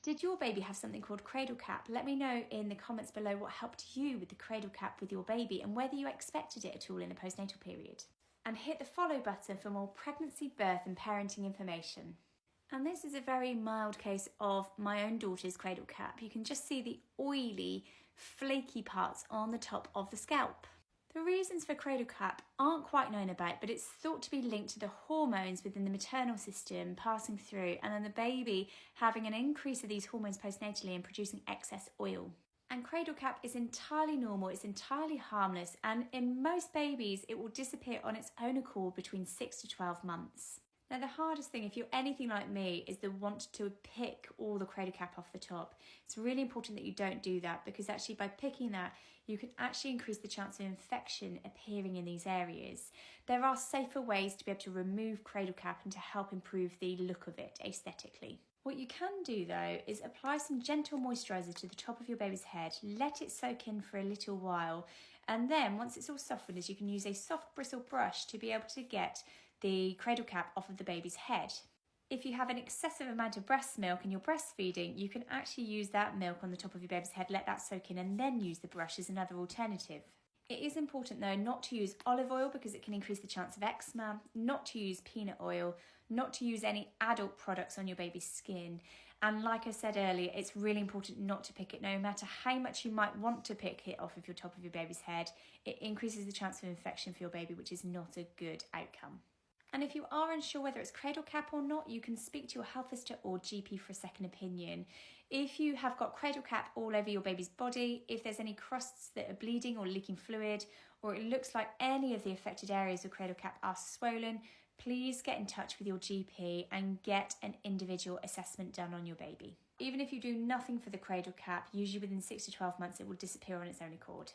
Did your baby have something called cradle cap? Let me know in the comments below what helped you with the cradle cap with your baby and whether you expected it at all in the postnatal period. And hit the follow button for more pregnancy, birth and parenting information. And this is a very mild case of my own daughter's cradle cap. You can just see the oily, flaky parts on the top of the scalp. The reasons for cradle cap aren't quite known about, but it's thought to be linked to the hormones within the maternal system passing through and then the baby having an increase of these hormones postnatally and producing excess oil. And cradle cap is entirely normal, it's entirely harmless, and in most babies it will disappear on its own accord between 6 to 12 months. Now the hardest thing, if you're anything like me, is the want to pick all the cradle cap off the top. It's really important that you don't do that, because actually by picking that, you can actually increase the chance of infection appearing in these areas. There are safer ways to be able to remove cradle cap and to help improve the look of it aesthetically. What you can do though is apply some gentle moisturiser to the top of your baby's head, let it soak in for a little while, and then once it's all softened, you can use a soft bristle brush to be able to get the cradle cap off of the baby's head. If you have an excessive amount of breast milk and you're breastfeeding, you can actually use that milk on the top of your baby's head, let that soak in, and then use the brush as another alternative. It is important though not to use olive oil because it can increase the chance of eczema, not to use peanut oil, not to use any adult products on your baby's skin. And like I said earlier, it's really important not to pick it. No matter how much you might want to pick it off of your top of your baby's head, it increases the chance of infection for your baby, which is not a good outcome. And if you are unsure whether it's cradle cap or not, you can speak to your health visitor or GP for a second opinion. If you have got cradle cap all over your baby's body, if there's any crusts that are bleeding or leaking fluid, or it looks like any of the affected areas of cradle cap are swollen, please get in touch with your GP and get an individual assessment done on your baby. Even if you do nothing for the cradle cap, usually within 6 to 12 months it will disappear on its own accord.